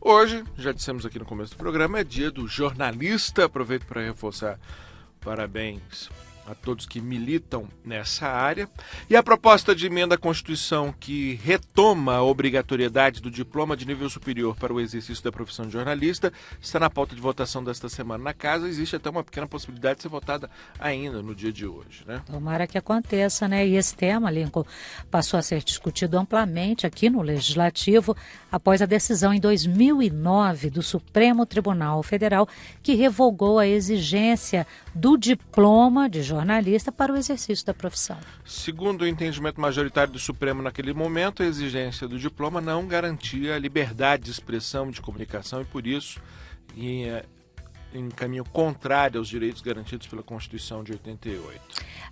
Hoje, já dissemos aqui no começo do programa, é dia do jornalista. Aproveito para reforçar parabéns a todos que militam nessa área. E a proposta de emenda à Constituição que retoma a obrigatoriedade do diploma de nível superior para o exercício da profissão de jornalista está na pauta de votação desta semana na Casa. Existe até uma pequena possibilidade de ser votada ainda no dia de hoje, né? Tomara que aconteça, né? E esse tema, Lincoln, passou a ser discutido amplamente aqui no Legislativo após a decisão em 2009 do Supremo Tribunal Federal que revogou a exigência do diploma de jornalista para o exercício da profissão. Segundo o entendimento majoritário do Supremo naquele momento, a exigência do diploma não garantia a liberdade de expressão, de comunicação e, por isso, em caminho contrário aos direitos garantidos pela Constituição de 88.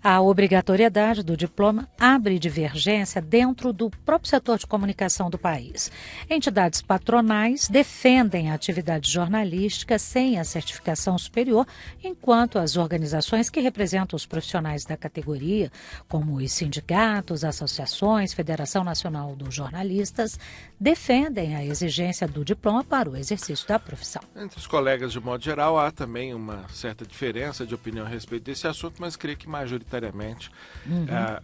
A obrigatoriedade do diploma abre divergência dentro do próprio setor de comunicação do país. Entidades patronais defendem a atividade jornalística sem a certificação superior, enquanto as organizações que representam os profissionais da categoria, como os sindicatos, associações, Federação Nacional dos Jornalistas, defendem a exigência do diploma para o exercício da profissão. Entre os colegas, de modo geral, há também uma certa diferença de opinião a respeito desse assunto, mas creio que majoritariamente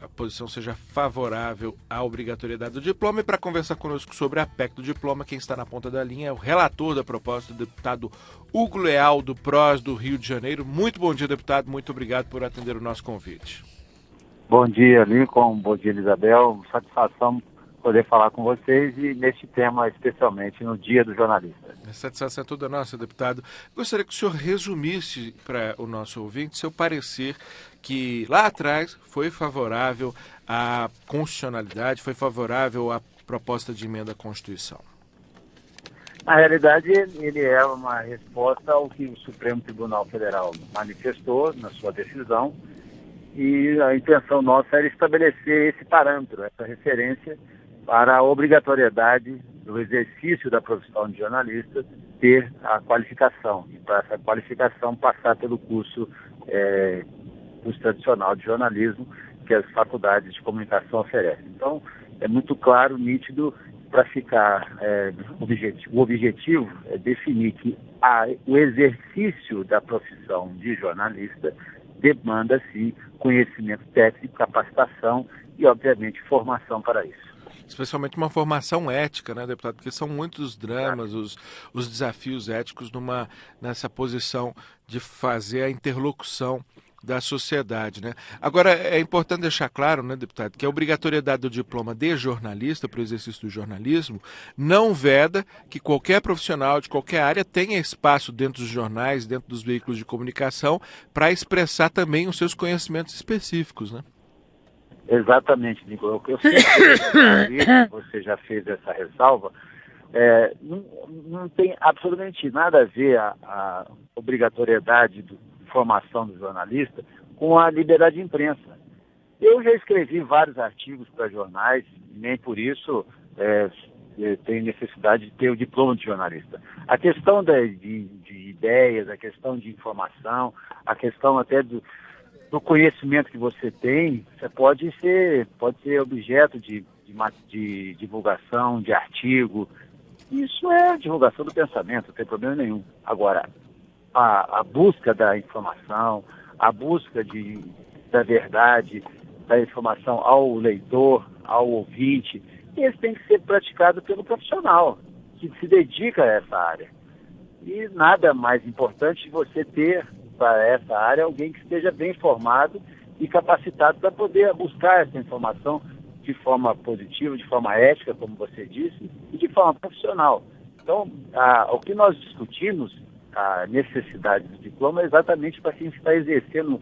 a posição seja favorável à obrigatoriedade do diploma. E para conversar conosco sobre a PEC do diploma, quem está na ponta da linha é o relator da proposta, o deputado Hugo Leal, do PROS do Rio de Janeiro. Muito bom dia, deputado. Muito obrigado por atender o nosso convite. Bom dia, Lincoln. Bom dia, Isabel. Satisfação poder falar com vocês e neste tema, especialmente no Dia do Jornalista. A satisfação é toda nossa, deputado. Gostaria que o senhor resumisse para o nosso ouvinte seu parecer que lá atrás foi favorável à constitucionalidade, foi favorável à proposta de emenda à Constituição. Na realidade, ele é uma resposta ao que o Supremo Tribunal Federal manifestou na sua decisão e a intenção nossa era estabelecer esse parâmetro, essa referência para a obrigatoriedade do exercício da profissão de jornalista ter a qualificação, e para essa qualificação passar pelo curso tradicional de jornalismo que as faculdades de comunicação oferecem. Então, é muito claro, nítido, para ficar o objetivo é definir que o exercício da profissão de jornalista demanda, sim, conhecimento técnico, capacitação e, obviamente, formação para isso. Especialmente uma formação ética, né, deputado? Porque são muitos dramas, os desafios éticos nessa posição de fazer a interlocução da sociedade, né? Agora, é importante deixar claro, né, deputado, que a obrigatoriedade do diploma de jornalista para o exercício do jornalismo não veda que qualquer profissional de qualquer área tenha espaço dentro dos jornais, dentro dos veículos de comunicação, para expressar também os seus conhecimentos específicos, né? Exatamente, Nicolau. Eu sei que você já fez essa ressalva. Não tem absolutamente nada a ver a obrigatoriedade de formação do jornalista com a liberdade de imprensa. Eu já escrevi vários artigos para jornais, nem por isso tenho necessidade de ter o diploma de jornalista. A questão de ideias, a questão de informação, a questão até do conhecimento que você tem, você pode ser objeto de divulgação, de artigo. Isso é divulgação do pensamento, não tem problema nenhum. Agora, a busca da informação, a busca da verdade, da informação ao leitor, ao ouvinte, isso tem que ser praticado pelo profissional que se dedica a essa área. E nada mais importante de você ter para essa área alguém que esteja bem formado e capacitado para poder buscar essa informação de forma positiva, de forma ética, como você disse, e de forma profissional. Então, o que nós discutimos, a necessidade do diploma, é exatamente para quem está exercendo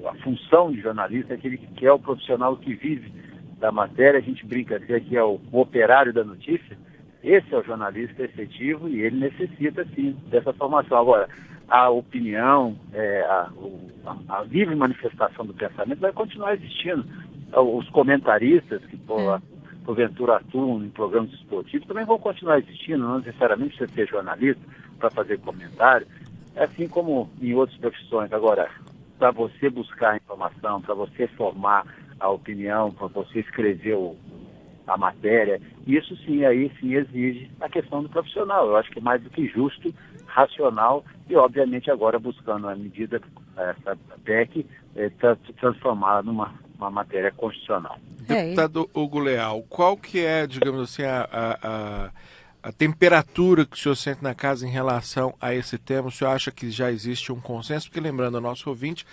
a função de jornalista, aquele que é o profissional que vive da matéria. A gente brinca que é o operário da notícia. Esse é o jornalista efetivo e ele necessita, sim, dessa formação. Agora, a opinião, a livre manifestação do pensamento vai continuar existindo. Os comentaristas que, porventura, atuam em programas esportivos também vão continuar existindo, não necessariamente você ser jornalista para fazer comentário, assim como em outras profissões. Agora, para você buscar a informação, para você formar a opinião, para você escrever a matéria isso sim, aí sim exige a questão do profissional. Eu acho que é mais do que justo, racional e, obviamente, agora buscando a medida, essa PEC, transformá-la numa matéria constitucional. Deputado Hugo Leal, qual que é, digamos assim, a temperatura que o senhor sente na casa em relação a esse tema? O senhor acha que já existe um consenso? Porque, lembrando ao nosso ouvinte,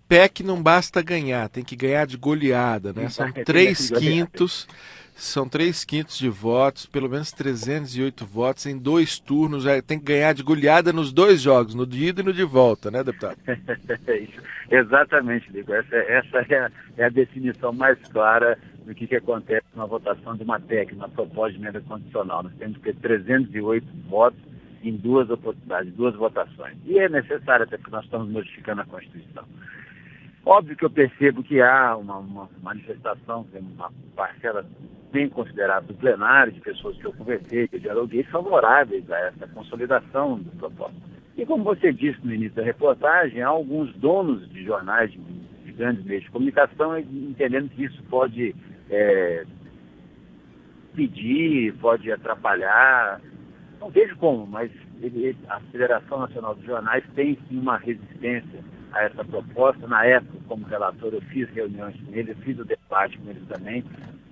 PEC não basta ganhar, tem que ganhar de goleada, né? São 3/5, são 3/5 de votos, pelo menos 308 votos em 2 turnos. Tem que ganhar de goleada nos 2 jogos, no de ida e no de volta, né, deputado? Exatamente, Ligo. Essa é a definição mais clara do que acontece na votação de uma PEC, na proposta de emenda constitucional. Nós temos que ter 308 votos em 2 oportunidades, 2 votações. E é necessário, até porque nós estamos modificando a Constituição. Óbvio que eu percebo que há uma manifestação, tem uma parcela bem considerável do plenário, de pessoas que eu conversei, que eu dialoguei, favoráveis a essa consolidação do propósito. E como você disse no início da reportagem, há alguns donos de jornais, de grandes meios de comunicação, entendendo que isso pode pedir, pode atrapalhar. Não vejo como, mas a Federação Nacional dos Jornais tem sim uma resistência a essa proposta. Na época, como relator, eu fiz reuniões com eles, eu fiz o debate com eles também,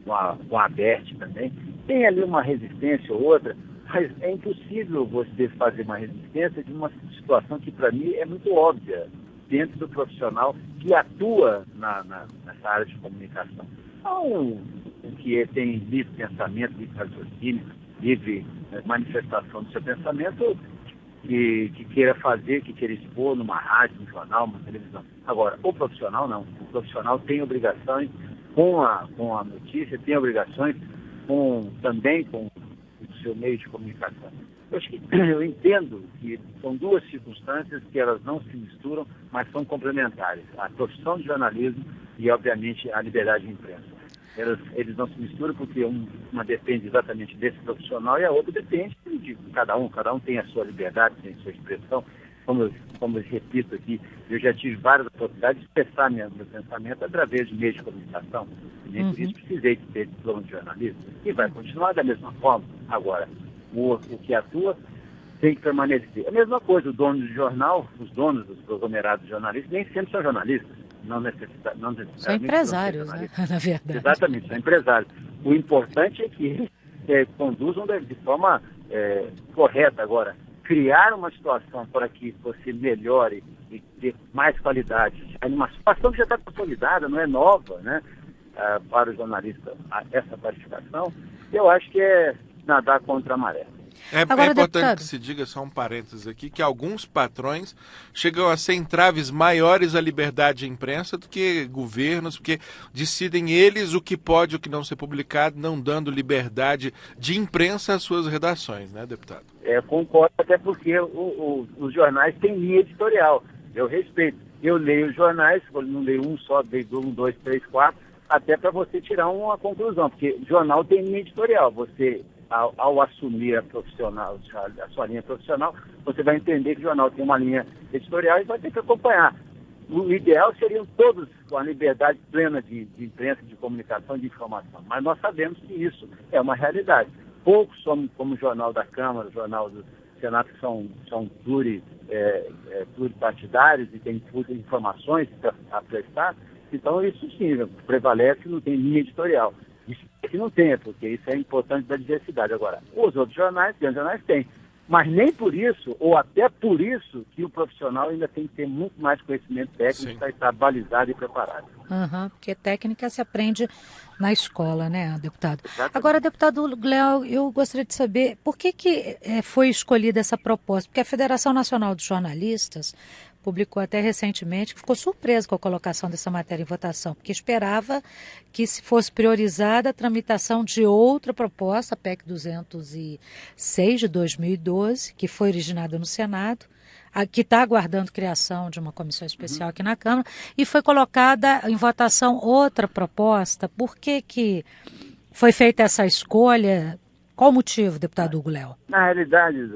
com a ABERT também. Tem ali uma resistência ou outra, mas é impossível você fazer uma resistência de uma situação que, para mim, é muito óbvia dentro do profissional que atua nessa área de comunicação. Não que tem livre pensamento, livre raciocínio, livre manifestação do seu pensamento, que queira fazer, que queira expor numa rádio, num jornal, numa televisão. Agora, o profissional não. O profissional tem obrigações com a notícia, tem obrigações também com o seu meio de comunicação. Eu entendo que são 2 circunstâncias que elas não se misturam, mas são complementares. A profissão de jornalismo e, obviamente, a liberdade de imprensa. Eles não se misturam porque uma depende exatamente desse profissional e a outra depende de cada um. Cada um tem a sua liberdade, tem a sua expressão. Como eu repito aqui, eu já tive várias oportunidades de expressar meu pensamento através de meios de comunicação. E nem por isso precisei de ter diploma de jornalismo. E vai continuar da mesma forma. Agora, o que atua tem que permanecer. A mesma coisa, o dono do jornal, os donos dos conglomerados jornalistas, nem sempre são jornalistas. Não necessariamente são empresários, né? Na verdade. Exatamente, são empresários. O importante é que conduzam de forma correta. Agora, criar uma situação para que você melhore e dê mais qualidade, uma situação que já está consolidada, não é nova, né? Para o jornalista, essa qualificação, eu acho que é nadar contra a maré. Agora, importante, deputado, que se diga, só um parênteses aqui, que alguns patrões chegam a ser entraves maiores à liberdade de imprensa do que governos, porque decidem eles o que pode e o que não ser publicado, não dando liberdade de imprensa às suas redações, né, deputado? Concordo, até porque os jornais têm linha editorial. Eu respeito. Eu leio os jornais, não leio um só, leio 1, 2, 3, 4, até para você tirar uma conclusão, porque jornal tem linha editorial. Você, ao assumir a sua linha profissional, você vai entender que o jornal tem uma linha editorial e vai ter que acompanhar. O ideal seriam todos com a liberdade plena de imprensa, de comunicação, de informação. Mas nós sabemos que isso é uma realidade. Poucos somos como o Jornal da Câmara, o Jornal do Senado, que são pluripartidários e têm informações a prestar. Então, isso sim, prevalece, não tem linha editorial. Isso que não tem, porque isso é importante da diversidade. Agora, os outros jornais, grandes jornais, têm. Mas nem por isso, ou até por isso, que o profissional ainda tem que ter muito mais conhecimento técnico para estar balizado e preparado. Porque técnica se aprende na escola, né, deputado? Exatamente. Agora, deputado Leal, eu gostaria de saber por que foi escolhida essa proposta? Porque a Federação Nacional dos Jornalistas publicou até recentemente que ficou surpresa com a colocação dessa matéria em votação, porque esperava que se fosse priorizada a tramitação de outra proposta, a PEC 206 de 2012, que foi originada no Senado, que está aguardando criação de uma comissão especial aqui na Câmara, e foi colocada em votação outra proposta. Por que foi feita essa escolha? Qual o motivo, deputado Hugo Leal? Na realidade,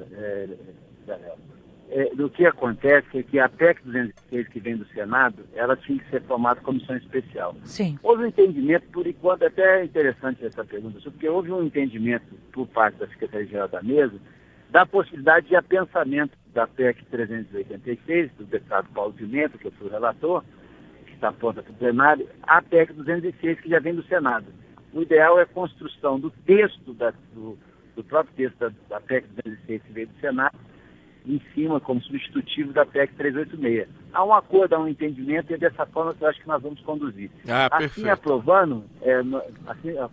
do que acontece é que a PEC 206 que vem do Senado, ela tinha que ser formada comissão especial. Sim. Houve um entendimento, por enquanto, até é interessante essa pergunta, porque houve um entendimento por parte da Secretaria-Geral da Mesa da possibilidade de apensamento da PEC 386, do deputado Paulo Pimenta, que eu fui o relator, que está pronta para o plenário, a PEC 206, que já vem do Senado. O ideal é a construção do texto, do próprio texto da PEC 206 que veio do Senado, em cima, como substitutivo da PEC 386. Há um acordo, há um entendimento, e é dessa forma que eu acho que nós vamos conduzir. Assim, aprovando,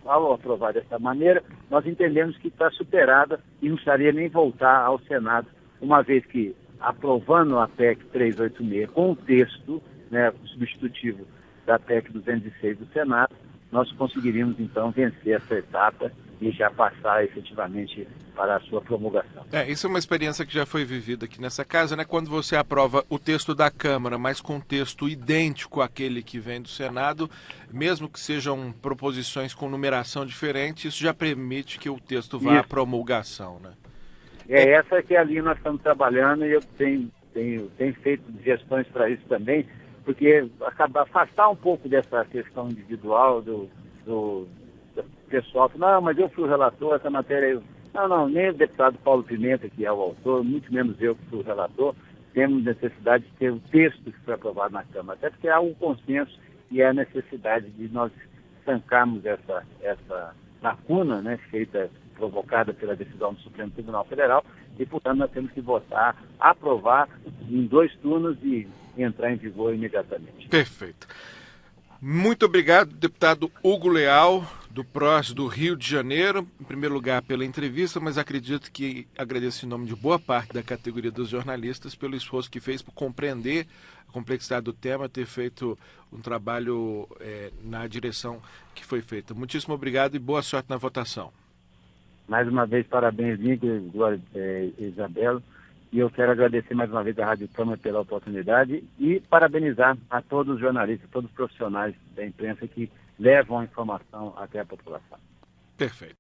ao aprovar dessa maneira, nós entendemos que está superada e não precisaria nem voltar ao Senado, uma vez que, aprovando a PEC 386 com o texto, né, substitutivo da PEC 206 do Senado, nós conseguiríamos, então, vencer essa etapa e já passar efetivamente para a sua promulgação. Isso é uma experiência que já foi vivida aqui nessa casa, né? Quando você aprova o texto da Câmara, mas com um texto idêntico àquele que vem do Senado, mesmo que sejam proposições com numeração diferente, isso já permite que o texto vá à promulgação, né? Essa que é a linha que nós estamos trabalhando, e eu tenho feito gestões para isso também, porque afastar um pouco dessa questão individual do pessoal, não, mas eu fui o relator, essa matéria... Não, nem o deputado Paulo Pimenta, que é o autor, muito menos eu que fui o relator, temos necessidade de ter o texto que foi aprovado na Câmara, até porque há um consenso e é a necessidade de nós estancarmos essa lacuna, né, provocada pela decisão do Supremo Tribunal Federal, e, portanto, nós temos que votar, aprovar em 2 turnos e entrar em vigor imediatamente. Perfeito. Muito obrigado, deputado Hugo Leal, do PROS do Rio de Janeiro, em primeiro lugar pela entrevista, mas acredito que agradeço em nome de boa parte da categoria dos jornalistas pelo esforço que fez por compreender a complexidade do tema, ter feito um trabalho na direção que foi feita. Muitíssimo obrigado e boa sorte na votação. Mais uma vez, parabéns, Isabela. E eu quero agradecer mais uma vez à Rádio Câmara pela oportunidade e parabenizar a todos os jornalistas, todos os profissionais da imprensa que levam a informação até a população. Perfeito.